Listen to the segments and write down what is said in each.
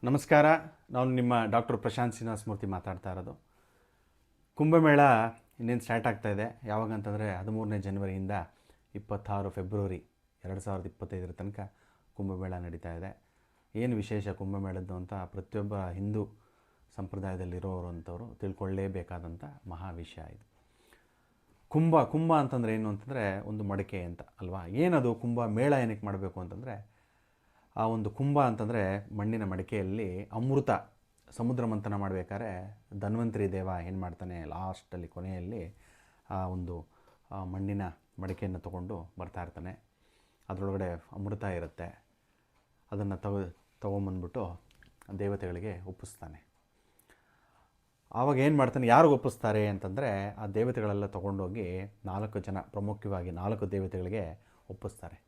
ನಮಸ್ಕಾರ. ನಾನು ನಿಮ್ಮ ಡಾಕ್ಟರ್ ಪ್ರಶಾಂತ್ ಶ್ರೀನಿವಾಸ ಮೂರ್ತಿ ಮಾತಾಡ್ತಾ ಇರೋದು. ಕುಂಭಮೇಳ ಇನ್ನೇನು ಸ್ಟಾರ್ಟ್ ಆಗ್ತಾ ಇದೆ. ಯಾವಾಗ ಅಂತಂದರೆ 13ನೇ ಜನವರಿಯಿಂದ 26 ಫೆಬ್ರವರಿ 2025 ತನಕ ಕುಂಭಮೇಳ ನಡೀತಾ ಇದೆ. ಏನು ವಿಶೇಷ ಕುಂಭಮೇಳದ್ದು ಅಂತ ಪ್ರತಿಯೊಬ್ಬ ಹಿಂದೂ ಸಂಪ್ರದಾಯದಲ್ಲಿರೋರು ಅಂಥವ್ರು ತಿಳ್ಕೊಳ್ಳೇಬೇಕಾದಂಥ ಮಹಾ ವಿಷಯ ಇದು. ಕುಂಭ ಅಂತಂದರೆ ಏನು ಅಂತಂದರೆ ಒಂದು ಮಡಿಕೆ ಅಂತ ಅಲ್ವಾ. ಏನದು ಕುಂಭ ಮೇಳ ಏನಕ್ಕೆ ಮಾಡಬೇಕು ಅಂತಂದರೆ, ಆ ಒಂದು ಕುಂಭ ಅಂತಂದರೆ ಮಣ್ಣಿನ ಮಡಿಕೆಯಲ್ಲಿ ಅಮೃತ ಸಮುದ್ರ ಮಂಥನ ಮಾಡಬೇಕಾದ್ರೆ ಧನ್ವಂತರಿ ದೇವ ಏನು ಮಾಡ್ತಾನೆ, ಲಾಸ್ಟಲ್ಲಿ ಕೊನೆಯಲ್ಲಿ ಆ ಒಂದು ಮಣ್ಣಿನ ಮಡಿಕೆಯನ್ನು ತೊಗೊಂಡು ಬರ್ತಾ ಇರ್ತಾನೆ. ಅದರೊಳಗಡೆ ಅಮೃತ ಇರುತ್ತೆ. ಅದನ್ನು ತೊಗೊಂಬಂದ್ಬಿಟ್ಟು ದೇವತೆಗಳಿಗೆ ಒಪ್ಪಿಸ್ತಾನೆ. ಆವಾಗ ಏನು ಮಾಡ್ತಾನೆ, ಯಾರಿಗೆ ಒಪ್ಪಿಸ್ತಾರೆ ಅಂತಂದರೆ ಆ ದೇವತೆಗಳೆಲ್ಲ ತೊಗೊಂಡೋಗಿ 4 ಜನ, ಪ್ರಮುಖವಾಗಿ 4 ದೇವತೆಗಳಿಗೆ ಒಪ್ಪಿಸ್ತಾರೆ.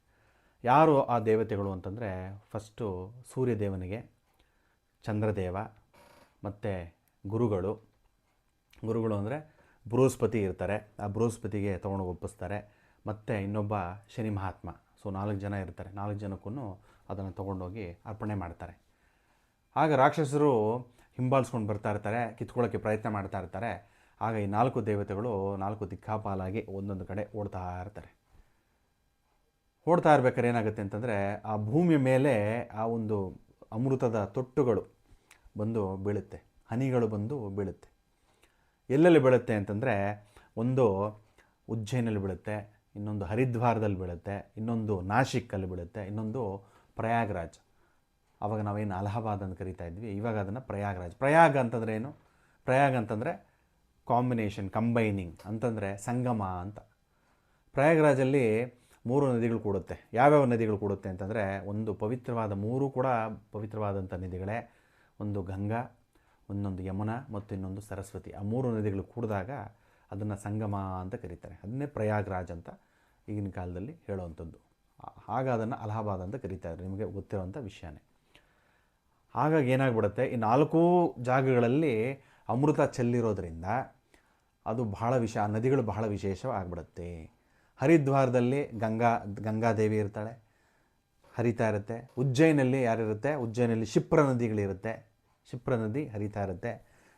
ಯಾರು ಆ ದೇವತೆಗಳು ಅಂತಂದರೆ, ಫಸ್ಟು ಸೂರ್ಯದೇವನಿಗೆ, ಚಂದ್ರದೇವ ಮತ್ತು ಗುರುಗಳು ಅಂದರೆ ಬೃಹಸ್ಪತಿ ಇರ್ತಾರೆ. ಆ ಬೃಹಸ್ಪತಿಗೆ ತೊಗೊಂಡು ಒಪ್ಪಿಸ್ತಾರೆ. ಮತ್ತು ಇನ್ನೊಬ್ಬ ಶನಿ ಮಹಾತ್ಮ. ಸೊ 4 ಜನ ಇರ್ತಾರೆ. 4 ಜನಕ್ಕೂ ಅದನ್ನು ತೊಗೊಂಡೋಗಿ ಅರ್ಪಣೆ ಮಾಡ್ತಾರೆ. ಆಗ ರಾಕ್ಷಸರು ಹಿಂಬಾಲಿಸ್ಕೊಂಡು ಬರ್ತಾ ಇರ್ತಾರೆ, ಕಿತ್ಕೊಳ್ಳೋಕ್ಕೆ ಪ್ರಯತ್ನ ಮಾಡ್ತಾ ಇರ್ತಾರೆ. ಆಗ ಈ 4 ದೇವತೆಗಳು 4 ದಿಕ್ಕಾಪಾಲಾಗಿ ಒಂದೊಂದು ಕಡೆ ಓಡ್ತಾ ಇರ್ಬೇಕಾದ್ರೆ ಏನಾಗುತ್ತೆ ಅಂತಂದರೆ, ಆ ಭೂಮಿಯ ಮೇಲೆ ಆ ಒಂದು ಅಮೃತದ ತೊಟ್ಟುಗಳು ಬಂದು ಬೀಳುತ್ತೆ, ಹನಿಗಳು ಬಂದು ಬೀಳುತ್ತೆ. ಎಲ್ಲೆಲ್ಲಿ ಬೀಳುತ್ತೆ ಅಂತಂದರೆ, ಒಂದು ಉಜ್ಜಯಿನಲ್ಲಿ ಬೀಳುತ್ತೆ, ಇನ್ನೊಂದು ಹರಿದ್ವಾರದಲ್ಲಿ ಬೀಳುತ್ತೆ, ಇನ್ನೊಂದು ನಾಶಿಕ್ಕಲ್ಲಿ ಬೀಳುತ್ತೆ, ಇನ್ನೊಂದು ಪ್ರಯಾಗ್ರಾಜ್. ಆವಾಗ ನಾವೇನು ಅಲಹಾಬಾದ್ ಅಂತ ಕರಿತಾ ಇದ್ವಿ, ಇವಾಗ ಅದನ್ನು ಪ್ರಯಾಗ್ ಅಂತಂದರೆ ಏನು? ಪ್ರಯಾಗ್ ಅಂತಂದರೆ ಕಾಂಬಿನೇಷನ್, ಕಂಬೈನಿಂಗ್ ಅಂತಂದರೆ ಸಂಗಮ ಅಂತ. ಪ್ರಯಾಗ್ರಾಜಲ್ಲಿ 3 ನದಿಗಳು ಕೂಡುತ್ತೆ. ಯಾವ್ಯಾವ ನದಿಗಳು ಕೂಡುತ್ತೆ ಅಂತಂದರೆ, ಒಂದು ಪವಿತ್ರವಾದ 3 ಕೂಡ ಪವಿತ್ರವಾದಂಥ ನದಿಗಳೇ. ಒಂದು ಗಂಗಾ, ಇನ್ನೊಂದು ಯಮುನಾ ಮತ್ತು ಇನ್ನೊಂದು ಸರಸ್ವತಿ. ಆ 3 ನದಿಗಳು ಕೂಡಿದಾಗ ಅದನ್ನು ಸಂಗಮ ಅಂತ ಕರೀತಾರೆ. ಅದನ್ನೇ ಪ್ರಯಾಗ್ರಾಜ್ ಅಂತ ಈಗಿನ ಕಾಲದಲ್ಲಿ ಹೇಳುವಂಥದ್ದು. ಆಗ ಅದನ್ನು ಅಲಹಾಬಾದ್ ಅಂತ ಕರೀತಾರೆ, ನಿಮಗೆ ಗೊತ್ತಿರೋವಂಥ ವಿಷಯನೇ. ಹಾಗಾಗಿ ಏನಾಗ್ಬಿಡುತ್ತೆ, ಈ 4 ಜಾಗಗಳಲ್ಲಿ ಅಮೃತ ಚೆಲ್ಲಿರೋದ್ರಿಂದ ಅದು ಆ ನದಿಗಳು ಬಹಳ ವಿಶೇಷವಾಗಿಬಿಡುತ್ತೆ. ಹರಿದ್ವಾರದಲ್ಲಿ ಗಂಗಾದೇವಿ ಇರ್ತಾಳೆ, ಹರಿತಾ ಇರುತ್ತೆ. ಉಜ್ಜಯಿನಲ್ಲಿ ಯಾರಿರುತ್ತೆ? ಉಜ್ಜಯಿನಲ್ಲಿ ಕ್ಷಿಪ್ರ ನದಿಗಳಿರುತ್ತೆ, ಕ್ಷಿಪ್ರ ನದಿ ಹರಿತಾ ಇರುತ್ತೆ.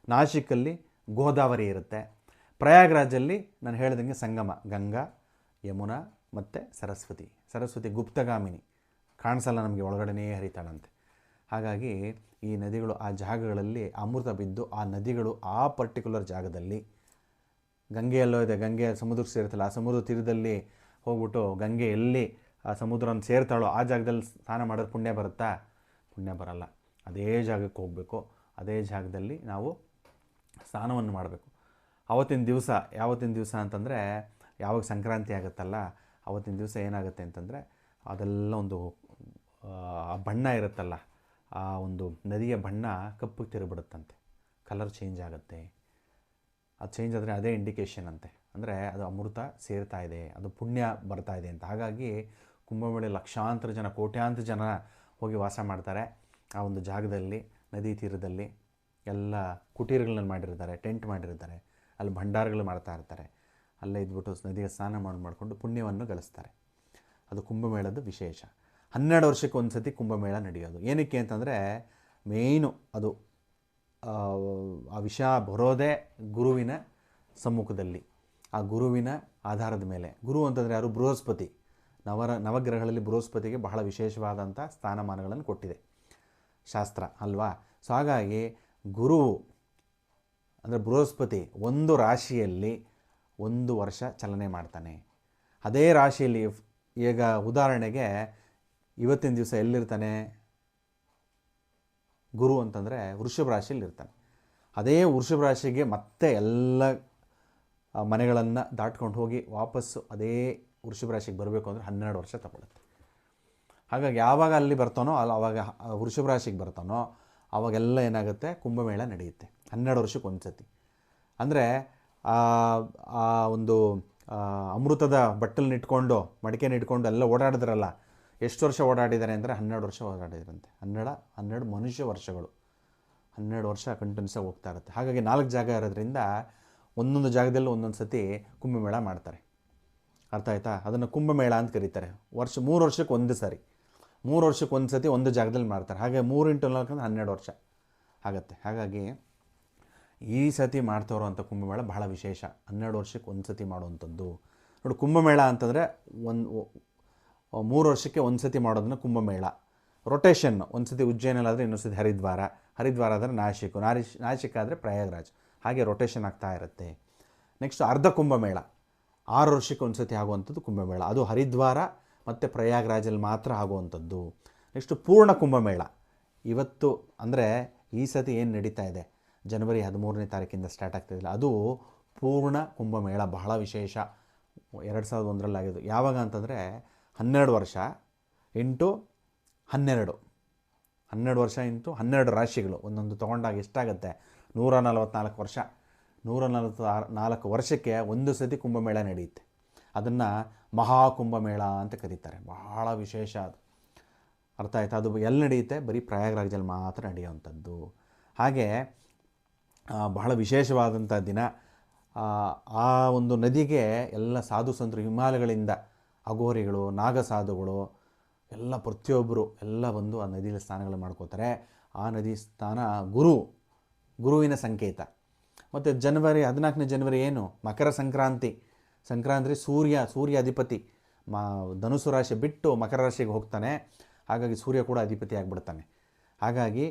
ನಾಶಿಕಲ್ಲಿ ಗೋದಾವರಿ ಇರುತ್ತೆ. ಪ್ರಯಾಗ್ರಾಜಲ್ಲಿ ನಾನು ಹೇಳಿದಂಗೆ ಸಂಗಮ, ಗಂಗಾ, ಯಮುನಾ ಮತ್ತು ಸರಸ್ವತಿ ಗುಪ್ತಗಾಮಿನಿ, ಕಾಣಿಸಲ್ಲ ನಮಗೆ, ಒಳಗಡೆನೇ ಹರಿತಾಳಂತೆ. ಹಾಗಾಗಿ ಈ ನದಿಗಳು ಆ ಜಾಗಗಳಲ್ಲಿ ಅಮೃತ ಬಿದ್ದು, ಆ ನದಿಗಳು ಆ ಪರ್ಟಿಕ್ಯುಲರ್ ಜಾಗದಲ್ಲಿ, ಗಂಗೆಯಲ್ಲೋ ಇದೆ, ಗಂಗೆ ಸಮುದ್ರಕ್ಕೆ ಸೇರ್ತಲ್ಲ, ಆ ಸಮುದ್ರ ತೀರದಲ್ಲಿ ಹೋಗ್ಬಿಟ್ಟು ಗಂಗೆ ಎಲ್ಲಿ ಆ ಸಮುದ್ರನ ಸೇರ್ತಾಳೋ ಆ ಜಾಗದಲ್ಲಿ ಸ್ನಾನ ಮಾಡೋದು ಪುಣ್ಯ ಬರುತ್ತಾ? ಪುಣ್ಯ ಬರಲ್ಲ. ಅದೇ ಜಾಗಕ್ಕೆ ಹೋಗಬೇಕು, ಅದೇ ಜಾಗದಲ್ಲಿ ನಾವು ಸ್ನಾನವನ್ನು ಮಾಡಬೇಕು. ಯಾವತ್ತಿನ ದಿವಸ ಅಂತಂದರೆ, ಯಾವಾಗ ಸಂಕ್ರಾಂತಿ ಆಗುತ್ತಲ್ಲ ಆವತ್ತಿನ ದಿವಸ ಏನಾಗುತ್ತೆ ಅಂತಂದರೆ, ಅದೆಲ್ಲ ಒಂದು ಬಣ್ಣ ಇರುತ್ತಲ್ಲ, ಆ ಒಂದು ನದಿಯ ಬಣ್ಣ ಕಪ್ಪಗೆ ತಿರುಗಿಬಿಡುತ್ತಂತೆ, ಕಲರ್ ಚೇಂಜ್ ಆಗುತ್ತೆ. ಅದು ಚೇಂಜ್ ಆದರೆ ಅದೇ ಇಂಡಿಕೇಷನ್ ಅಂತೆ, ಅಂದರೆ ಅದು ಅಮೃತ ಸೇರ್ತಾ ಇದೆ, ಅದು ಪುಣ್ಯ ಬರ್ತಾ ಇದೆ ಅಂತ. ಹಾಗಾಗಿ ಕುಂಭಮೇಳ ಲಕ್ಷಾಂತರ ಜನ, ಕೋಟ್ಯಾಂತರ ಜನ ಹೋಗಿ ವಾಸ ಮಾಡ್ತಾರೆ. ಆ ಒಂದು ಜಾಗದಲ್ಲಿ, ನದಿ ತೀರದಲ್ಲಿ ಎಲ್ಲ ಕುಟೀರಗಳನ್ನ ಮಾಡಿರ್ತಾರೆ, ಟೆಂಟ್ ಮಾಡಿರ್ತಾರೆ, ಅಲ್ಲಿ ಭಂಡಾರಗಳು ಮಾಡ್ತಾ ಇರ್ತಾರೆ. ಅಲ್ಲೇ ಇದ್ಬಿಟ್ಟು ನದಿಗೆ ಸ್ನಾನ ಮಾಡಿಕೊಂಡು ಪುಣ್ಯವನ್ನು ಗಳಿಸ್ತಾರೆ. ಅದು ಕುಂಭಮೇಳದ ವಿಶೇಷ. 12 ವರ್ಷಕ್ಕೆ ಒಂದು ಸತಿ ಕುಂಭಮೇಳ ನಡೆಯೋದು. ಏನಕ್ಕೆ ಅಂತಂದರೆ, ಮೇಯ್ನು ಅದು ಆ ವಿಷಯ ಬರೋದೇ ಗುರುವಿನ ಸಮ್ಮುಖದಲ್ಲಿ, ಆ ಗುರುವಿನ ಆಧಾರದ ಮೇಲೆ. ಗುರು ಅಂತಂದರೆ ಯಾರು? ಬೃಹಸ್ಪತಿ. ನವಗ್ರಹಗಳಲ್ಲಿ ಬೃಹಸ್ಪತಿಗೆ ಬಹಳ ವಿಶೇಷವಾದಂಥ ಸ್ಥಾನಮಾನಗಳನ್ನು ಕೊಟ್ಟಿದೆ ಶಾಸ್ತ್ರ ಅಲ್ವಾ. ಸೊ ಹಾಗಾಗಿ ಗುರು ಅಂದರೆ ಬೃಹಸ್ಪತಿ ಒಂದು ರಾಶಿಯಲ್ಲಿ 1 ವರ್ಷ ಚಲನೆ ಮಾಡ್ತಾನೆ. ಅದೇ ರಾಶಿಯಲ್ಲಿ ಈಗ ಉದಾಹರಣೆಗೆ ಇವತ್ತಿನ ದಿವಸ ಎಲ್ಲಿರ್ತಾನೆ ಗುರು ಅಂತಂದರೆ ವೃಷಭ ರಾಶಿಯಲ್ಲಿ ಇರ್ತಾನೆ. ಅದೇ ವೃಷಭ ರಾಶಿಗೆ ಮತ್ತೆ ಎಲ್ಲ ಮನೆಗಳನ್ನು ದಾಟ್ಕೊಂಡು ಹೋಗಿ ವಾಪಸ್ಸು ಅದೇ ವೃಷಭ ರಾಶಿಗೆ ಬರಬೇಕು ಅಂದರೆ 12 ವರ್ಷ ತಗೊಳುತ್ತೆ. ಹಾಗಾಗಿ ಯಾವಾಗ ಅಲ್ಲಿ ಬರ್ತಾನೋ ಆವಾಗ ವೃಷಭ ರಾಶಿಗೆ ಬರ್ತಾನೋ ಆವಾಗೆಲ್ಲ ಏನಾಗುತ್ತೆ, ಕುಂಭಮೇಳ ನಡೆಯುತ್ತೆ 12 ವರ್ಷಕ್ಕೆ ಒಂದು ಸತಿ. ಅಂದರೆ ಆ ಒಂದು ಅಮೃತದ ಬಟ್ಟಲನ್ನ ಇಟ್ಕೊಂಡು, ಮಡಿಕೆನ ಇಟ್ಕೊಂಡು ಎಲ್ಲ ಓಡಾಡಿದ್ರಲ್ಲ, ಎಷ್ಟು ವರ್ಷ ಓಡಾಡಿದ್ದಾರೆ ಅಂದರೆ 12 ವರ್ಷ ಓಡಾಡಿದ್ರಂತೆ. 12 ಮನುಷ್ಯ ವರ್ಷಗಳು, 12 ವರ್ಷ ಕಂಟಿನ್ಯೂಸ್ ಆಗಿ ಹೋಗ್ತಾ ಇರುತ್ತೆ. ಹಾಗಾಗಿ 4 ಜಾಗ ಇರೋದ್ರಿಂದ ಒಂದೊಂದು ಜಾಗದಲ್ಲಿ ಒಂದೊಂದು ಸತಿ ಕುಂಭಮೇಳ ಮಾಡ್ತಾರೆ. ಅರ್ಥ ಆಯ್ತಾ? ಅದನ್ನು ಕುಂಭಮೇಳ ಅಂತ ಕರೀತಾರೆ. 3 ವರ್ಷಕ್ಕೆ ಒಂದು ಸಾರಿ. 3 ವರ್ಷಕ್ಕೆ ಒಂದು ಸತಿ ಒಂದು ಜಾಗದಲ್ಲಿ ಮಾಡ್ತಾರೆ. ಹಾಗೆ 3 × 4 ಅಂದರೆ 12 ವರ್ಷ ಆಗುತ್ತೆ. ಹಾಗಾಗಿ ಈ ಸತಿ ಮಾಡ್ತಾರೋ ಅಂಥ ಕುಂಭಮೇಳ ಬಹಳ ವಿಶೇಷ. 12 ವರ್ಷಕ್ಕೆ ಒಂದು ಸತಿ ಮಾಡುವಂಥದ್ದು. ನೋಡಿ, ಕುಂಭಮೇಳ ಅಂತಂದರೆ 3 ವರ್ಷಕ್ಕೆ ಒಂದು ಸತಿ ಮಾಡೋದನ್ನ ಕುಂಭಮೇಳ. ರೊಟೇಷನ್, ಒಂದು ಸತಿ ಉಜ್ಜಯಿನಲ್ಲಾದರೆ ಇನ್ನೊಂದು ಸತಿ ಹರಿದ್ವಾರ ಆದರೆ ನಾಸಿಕ್ ಆದರೆ ಪ್ರಯಾಗ್ರಾಜ್, ಹಾಗೆ ರೊಟೇಷನ್ ಆಗ್ತಾ ಇರುತ್ತೆ. ನೆಕ್ಸ್ಟ್ ಅರ್ಧ ಕುಂಭಮೇಳ, 6 ವರ್ಷಕ್ಕೆ ಒಂದು ಸತಿ ಆಗುವಂಥದ್ದು ಕುಂಭಮೇಳ. ಅದು ಹರಿದ್ವಾರ ಮತ್ತು ಪ್ರಯಾಗ್ರಾಜಲ್ಲಿ ಮಾತ್ರ ಆಗುವಂಥದ್ದು. ನೆಕ್ಸ್ಟು ಪೂರ್ಣ ಕುಂಭಮೇಳ. ಇವತ್ತು ಅಂದರೆ ಈ ಸತಿ ಏನು ನಡೀತಾ ಇದೆ, ಜನವರಿ 13ನೇ ತಾರೀಕಿಂದ ಸ್ಟಾರ್ಟ್ ಆಗ್ತಾಯಿಲ್ಲ, ಅದು ಪೂರ್ಣ ಕುಂಭಮೇಳ. ಬಹಳ ವಿಶೇಷ. 2001ರಲ್ಲಿ ಆಗಿದ್ದು. ಯಾವಾಗ ಅಂತಂದರೆ 12 ವರ್ಷ ಇಂಟು 12 ವರ್ಷ ಇಂಟು 12 ರಾಶಿಗಳು ಒಂದೊಂದು ತೊಗೊಂಡಾಗ ಎಷ್ಟಾಗುತ್ತೆ? 144 ವರ್ಷ. 144 ವರ್ಷಕ್ಕೆ ಒಂದು ಸತಿ ಕುಂಭಮೇಳ ನಡೆಯುತ್ತೆ. ಅದನ್ನು ಮಹಾಕುಂಭಮೇಳ ಅಂತ ಕರೀತಾರೆ. ಬಹಳ ವಿಶೇಷ ಅದು. ಅರ್ಥ ಆಯ್ತಾ? ಅದು ಎಲ್ಲಿ ನಡೆಯುತ್ತೆ? ಬರೀ ಪ್ರಯಾಗ್ರಾಜಲ್ಲಿ ಮಾತ್ರ ನಡೆಯುವಂಥದ್ದು. ಹಾಗೆ ಬಹಳ ವಿಶೇಷವಾದಂಥ ದಿನ. ಆ ಒಂದು ನದಿಗೆ ಎಲ್ಲ ಸಾಧು ಸಂತರು ಹಿಮಾಲಯಗಳಿಂದ, ಅಘೋರಿಗಳು, ನಾಗಸಾಧುಗಳು ಎಲ್ಲ ಪ್ರತಿಯೊಬ್ಬರು ಎಲ್ಲ ಬಂದು ಆ ನದಿಯಲ್ಲಿ ಸ್ನಾನಗಳು ಮಾಡ್ಕೋತಾರೆ. ಆ ನದಿ ಸ್ನಾನ ಗುರುವಿನ ಸಂಕೇತ. ಮತ್ತು ಜನವರಿ 14ನೇ ಜನವರಿ ಏನು? ಮಕರ ಸಂಕ್ರಾಂತಿ. ಸೂರ್ಯ ಅಧಿಪತಿ ಧನುಸು ರಾಶಿ ಬಿಟ್ಟು ಮಕರ ರಾಶಿಗೆ ಹೋಗ್ತಾನೆ. ಹಾಗಾಗಿ ಸೂರ್ಯ ಕೂಡ ಅಧಿಪತಿ ಆಗಿಬಿಡ್ತಾನೆ. ಹಾಗಾಗಿ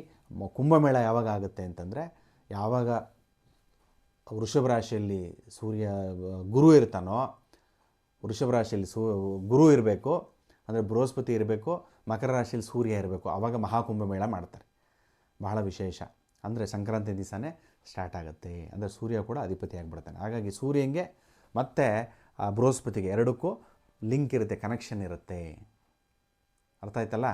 ಕುಂಭಮೇಳ ಯಾವಾಗ ಆಗುತ್ತೆ ಅಂತಂದರೆ, ಯಾವಾಗ ವೃಷಭ ರಾಶಿಯಲ್ಲಿ ಗುರು ಇರ್ತಾನೋ, ವೃಷಭ ರಾಶಿಯಲ್ಲಿ ಗುರು ಇರಬೇಕು, ಅಂದರೆ ಬೃಹಸ್ಪತಿ ಇರಬೇಕು, ಮಕರ ರಾಶಿಯಲ್ಲಿ ಸೂರ್ಯ ಇರಬೇಕು, ಆವಾಗ ಮಹಾಕುಂಭಮೇಳ ಮಾಡ್ತಾರೆ. ಬಹಳ ವಿಶೇಷ. ಅಂದರೆ ಸಂಕ್ರಾಂತಿ ದಿವಸನೇ ಸ್ಟಾರ್ಟ್ ಆಗುತ್ತೆ. ಅಂದರೆ ಸೂರ್ಯ ಕೂಡ ಅಧಿಪತಿ ಆಗಿಬಿಡ್ತಾನೆ. ಹಾಗಾಗಿ ಸೂರ್ಯನಿಗೆ ಮತ್ತು ಬೃಹಸ್ಪತಿಗೆ ಎರಡಕ್ಕೂ ಲಿಂಕ್ ಇರುತ್ತೆ, ಕನೆಕ್ಷನ್ ಇರುತ್ತೆ. ಅರ್ಥ ಆಯ್ತಲ್ಲ?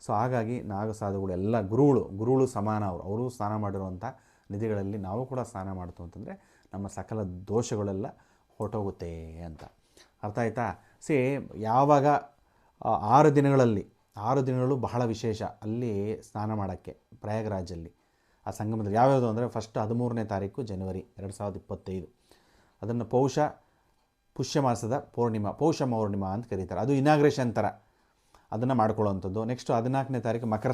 ಸೊ ಹಾಗಾಗಿ ನಾಗಸಾಧುಗಳು ಎಲ್ಲ ಗುರುಗಳು ಸಮಾನ. ಅವರು ಸ್ನಾನ ಮಾಡಿರುವಂಥ ನದಿಗಳಲ್ಲಿ ನಾವು ಕೂಡ ಸ್ನಾನ ಮಾಡ್ತು ಅಂತಂದರೆ ನಮ್ಮ ಸಕಲ ದೋಷಗಳೆಲ್ಲ ಹೊರಟೋಗುತ್ತೆ ಅಂತ. ಅರ್ಥ ಆಯ್ತಾ? ಯಾವಾಗ 6 ದಿನಗಳು ಬಹಳ ವಿಶೇಷ ಅಲ್ಲಿ ಸ್ನಾನ ಮಾಡೋಕ್ಕೆ ಪ್ರಯಾಗ್ರಾಜಲ್ಲಿ ಆ ಸಂಗಮದಲ್ಲಿ. ಯಾವ್ಯಾವುದು ಅಂದರೆ, ಫಸ್ಟ್ 13ನೇ ತಾರೀಕು ಜನವರಿ 2025. ಅದನ್ನು ಪುಷ್ಯ ಮಾಸದ ಪೌಷ ಪೌರ್ಣಿಮಾ ಅಂತ ಕರೀತಾರೆ. ಅದು ಇನಾಗ್ರೇಷನ್ ಥರ ಅದನ್ನು ಮಾಡ್ಕೊಳ್ಳೋವಂಥದ್ದು. ನೆಕ್ಸ್ಟು 14ನೇ ತಾರೀಕು ಮಕರ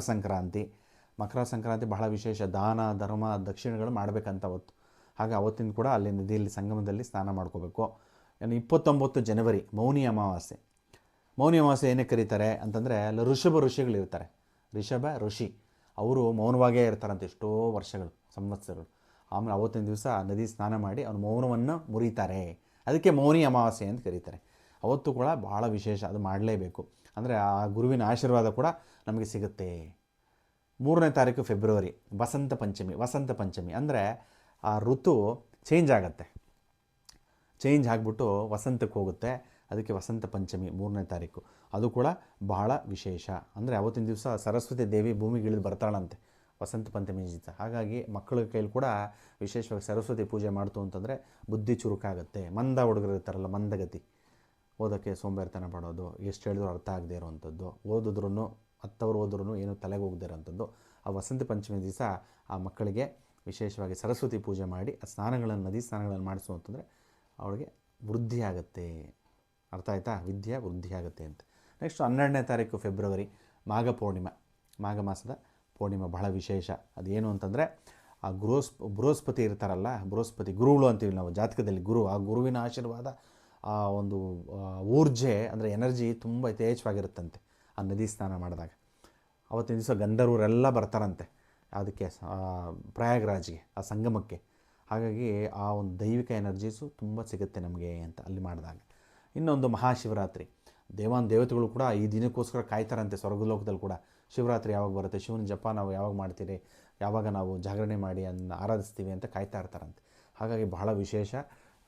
ಸಂಕ್ರಾಂತಿ ಬಹಳ ವಿಶೇಷ. ದಾನ ಧರ್ಮ ದಕ್ಷಿಣೆಗಳು ಮಾಡಬೇಕಂತ ಅವತ್ತು. ಹಾಗೆ ಅವತ್ತಿನ ಕೂಡ ಅಲ್ಲಿ ನದಿಯಲ್ಲಿ ಸಂಗಮದಲ್ಲಿ ಸ್ನಾನ ಮಾಡ್ಕೋಬೇಕು. 29 ಜನವರಿ ಮೌನಿ ಅಮಾವಾಸ್ಯೆ ಏನಕ್ಕೆ ಕರೀತಾರೆ ಅಂತಂದರೆ, ಅಲ್ಲಿ ಋಷಿಗಳಿರ್ತಾರೆ. ಋಷಿ ಅವರು ಮೌನವಾಗೇ ಇರ್ತಾರಂತೆ ಎಷ್ಟೋ ಸಂವತ್ಸರಗಳು. ಆಮೇಲೆ ಅವತ್ತಿನ ದಿವಸ ನದಿ ಸ್ನಾನ ಮಾಡಿ ಅವನು ಮೌನವನ್ನು ಮುರಿತಾರೆ. ಅದಕ್ಕೆ ಮೌನಿ ಅಮಾವಾಸ್ಯೆ ಅಂತ ಕರೀತಾರೆ. ಅವತ್ತು ಕೂಡ ಭಾಳ ವಿಶೇಷ, ಅದು ಮಾಡಲೇಬೇಕು. ಅಂದರೆ ಆ ಗುರುವಿನ ಆಶೀರ್ವಾದ ಕೂಡ ನಮಗೆ ಸಿಗುತ್ತೆ. 3ನೇ ತಾರೀಕು ಫೆಬ್ರವರಿ ವಸಂತ ಪಂಚಮಿ ಅಂದರೆ ಆ ಋತು ಚೇಂಜ್ ಆಗಿಬಿಟ್ಟು ವಸಂತಕ್ಕೆ ಹೋಗುತ್ತೆ. ಅದಕ್ಕೆ ವಸಂತ ಪಂಚಮಿ 3ನೇ ತಾರೀಕು. ಅದು ಕೂಡ ಬಹಳ ವಿಶೇಷ. ಅಂದರೆ ಅವತ್ತಿನ ದಿವಸ ಸರಸ್ವತಿ ದೇವಿ ಭೂಮಿಗೆ ಇಳಿದು ಬರ್ತಾಳಂತೆ ವಸಂತ ಪಂಚಮಿ ದಿವಸ. ಹಾಗಾಗಿ ಮಕ್ಕಳ ಕೈಲಿ ಕೂಡ ವಿಶೇಷವಾಗಿ ಸರಸ್ವತಿ ಪೂಜೆ ಮಾಡ್ತು ಅಂತಂದರೆ ಬುದ್ಧಿ ಚುರುಕಾಗುತ್ತೆ. ಹುಡುಗರು ಇರ್ತಾರಲ್ಲ, ಮಂದಗತಿ, ಓದೋಕ್ಕೆ ಸೋಂಬೇರಿತನ ಪಡೋದು, ಎಷ್ಟು ಹೇಳಿದ್ರು ಅರ್ಥ ಆಗದೆ ಇರೋವಂಥದ್ದು, ಹತ್ತವರು ಓದಿದ್ರು ಏನು ತಲೆಗೆ ಹೋಗದೇ ಇರೋವಂಥದ್ದು, ಆ ವಸಂತ ಪಂಚಮಿ ದಿವಸ ಆ ಮಕ್ಕಳಿಗೆ ವಿಶೇಷವಾಗಿ ಸರಸ್ವತಿ ಪೂಜೆ ಮಾಡಿ ಆ ನದಿ ಸ್ನಾನಗಳನ್ನು ಮಾಡಿಸು ಅಂತಂದರೆ ಅವಳಿಗೆ ವೃದ್ಧಿ ಆಗುತ್ತೆ. ಅರ್ಥ ಆಯ್ತಾ? ವಿದ್ಯೆ ವೃದ್ಧಿ ಆಗುತ್ತೆ ಅಂತ. ನೆಕ್ಸ್ಟ್ 12ನೇ ತಾರೀಕು ಫೆಬ್ರವರಿ ಮಾಘ ಮಾಸದ ಪೂರ್ಣಿಮೆ ಬಹಳ ವಿಶೇಷ. ಅದೇನು ಅಂತಂದರೆ, ಆ ಬೃಹಸ್ಪತಿ ಇರ್ತಾರಲ್ಲ, ಗುರುಗಳು ಅಂತೀವಿ ನಾವು ಜಾತಕದಲ್ಲಿ. ಆ ಗುರುವಿನ ಆಶೀರ್ವಾದ, ಆ ಒಂದು ಊರ್ಜೆ ಅಂದರೆ ಎನರ್ಜಿ ತುಂಬ ಯಥೇಚ್ಛವಾಗಿರುತ್ತಂತೆ ಆ ನದಿ ಸ್ನಾನ ಮಾಡಿದಾಗ. ಅವತ್ತಿನ ದಿವಸ ಗಂಧರ್ವರೆಲ್ಲ ಬರ್ತಾರಂತೆ ಅದಕ್ಕೆ, ಪ್ರಯಾಗ್ರಾಜ್ಗೆ, ಆ ಸಂಗಮಕ್ಕೆ. ಹಾಗಾಗಿ ಆ ಒಂದು ದೈವಿಕ ಎನರ್ಜೀಸು ತುಂಬ ಸಿಗುತ್ತೆ ನಮಗೆ ಅಂತ ಅಲ್ಲಿ ಮಾಡಿದಾಗ. ಇನ್ನೊಂದು ಮಹಾಶಿವರಾತ್ರಿ. ದೇವತೆಗಳು ಕೂಡ ಈ ದಿನಕ್ಕೋಸ್ಕರ ಕಾಯ್ತಾರಂತೆ. ಸ್ವರ್ಗಲೋಕದಲ್ಲಿ ಕೂಡ ಶಿವರಾತ್ರಿ ಯಾವಾಗ ಬರುತ್ತೆ, ಶಿವನ ಜಪ ನಾವು ಯಾವಾಗ ಮಾಡ್ತೀರಿ, ಯಾವಾಗ ನಾವು ಜಾಗರಣೆ ಮಾಡಿ ಅದನ್ನು ಆರಾಧಿಸ್ತೀವಿ ಅಂತ ಕಾಯ್ತಾ ಇರ್ತಾರಂತೆ. ಹಾಗಾಗಿ ಬಹಳ ವಿಶೇಷ.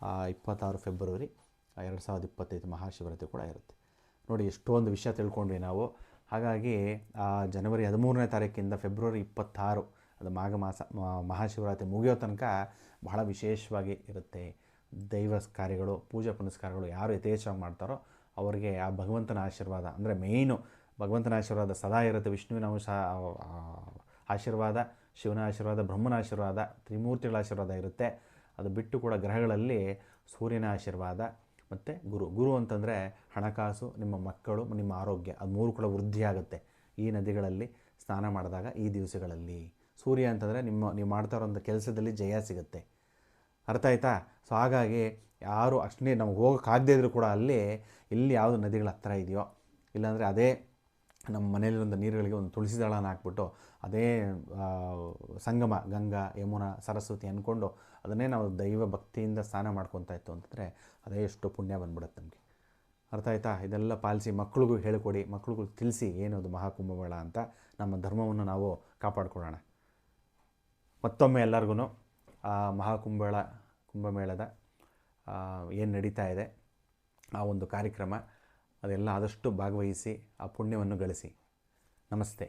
26 ಫೆಬ್ರವರಿ 2025 ಮಹಾಶಿವರಾತ್ರಿ ಕೂಡ ಇರುತ್ತೆ. ನೋಡಿ, ಎಷ್ಟೊಂದು ವಿಷಯ ತಿಳ್ಕೊಂಡ್ವಿ ನಾವು. ಹಾಗಾಗಿ ಜನವರಿ 13ನೇ ತಾರೀಕಿಂದ ಫೆಬ್ರವರಿ 26 ಅದು ಮಾಘ ಮಾಸ ಮಹಾಶಿವರಾತ್ರಿ ಮುಗಿಯೋ ತನಕ ಬಹಳ ವಿಶೇಷವಾಗಿ ಇರುತ್ತೆ. ದೈವ ಕಾರ್ಯಗಳು, ಪೂಜಾ ಪುನಸ್ಕಾರಗಳು ಯಾರು ಯಥೇಚ್ಛವಾಗಿ ಮಾಡ್ತಾರೋ ಅವರಿಗೆ ಆ ಭಗವಂತನ ಆಶೀರ್ವಾದ, ಅಂದರೆ ಮೇಯ್ನು ಭಗವಂತನ ಆಶೀರ್ವಾದ ಸದಾ ಇರುತ್ತೆ. ವಿಷ್ಣುವಿನ ಆಶೀರ್ವಾದ, ಶಿವನ ಆಶೀರ್ವಾದ, ಬ್ರಹ್ಮನ ಆಶೀರ್ವಾದ, ತ್ರಿಮೂರ್ತಿಗಳ ಆಶೀರ್ವಾದ ಇರುತ್ತೆ. ಅದು ಬಿಟ್ಟು ಕೂಡ ಗ್ರಹಗಳಲ್ಲಿ ಸೂರ್ಯನ ಆಶೀರ್ವಾದ ಮತ್ತು ಗುರು ಅಂತಂದರೆ ಹಣಕಾಸು, ನಿಮ್ಮ ಮಕ್ಕಳು, ನಿಮ್ಮ ಆರೋಗ್ಯ, ಅದು 3 ಕೂಡ ವೃದ್ಧಿ ಆಗುತ್ತೆ ಈ ನದಿಗಳಲ್ಲಿ ಸ್ನಾನ ಮಾಡಿದಾಗ ಈ ದಿವಸಗಳಲ್ಲಿ. ಸೂರ್ಯ ಅಂತಂದರೆ ನೀವು ಮಾಡ್ತಾ ಇರೋಂಥ ಕೆಲಸದಲ್ಲಿ ಜಯ ಸಿಗುತ್ತೆ. ಅರ್ಥ ಆಯ್ತಾ? ಸೊ ಹಾಗಾಗಿ ಯಾರು ಅಷ್ಟೇ ನಮ್ಗೆ ಹೋಗೋಕ್ಕಾಗದೇ ಇದ್ದರೂ ಕೂಡ ಇಲ್ಲಿ ಯಾವುದು ನದಿಗಳ ಹತ್ತಿರ ಇದೆಯೋ, ಇಲ್ಲಾಂದರೆ ಅದೇ ನಮ್ಮ ಮನೆಯಲ್ಲಿರುವಂಥ ನೀರುಗಳಿಗೆ ಒಂದು ತುಳಸಿ ದಳನ ಹಾಕ್ಬಿಟ್ಟು ಅದೇ ಸಂಗಮ ಗಂಗಾ ಯಮುನಾ ಸರಸ್ವತಿ ಅಂದ್ಕೊಂಡು ಅದನ್ನೇ ನಾವು ದೈವ ಭಕ್ತಿಯಿಂದ ಸ್ನಾನ ಮಾಡ್ಕೊತಾ ಇತ್ತು ಅಂತಂದರೆ ಅದೇ ಎಷ್ಟು ಪುಣ್ಯ ಬಂದ್ಬಿಡುತ್ತೆ ನಮಗೆ. ಅರ್ಥ ಆಯ್ತಾ? ಇದೆಲ್ಲ ಪಾಲಿಸಿ ಮಕ್ಕಳಿಗೂ ಹೇಳಿಕೊಡಿ, ಮಕ್ಕಳಿಗೂ ತಿಳಿಸಿ ಏನದು ಮಹಾಕುಂಭಮೇಳ ಅಂತ. ನಮ್ಮ ಧರ್ಮವನ್ನು ನಾವು ಕಾಪಾಡಿಕೊಳ್ಳೋಣ. ಮತ್ತೊಮ್ಮೆ ಎಲ್ಲರಿಗೂ ಕುಂಭಮೇಳದ ಏನು ನಡೀತಾ ಇದೆ ಆ ಒಂದು ಕಾರ್ಯಕ್ರಮ ಅದೆಲ್ಲ ಆದಷ್ಟು ಭಾಗವಹಿಸಿ ಆ ಪುಣ್ಯವನ್ನು ಗಳಿಸಿ. ನಮಸ್ತೆ.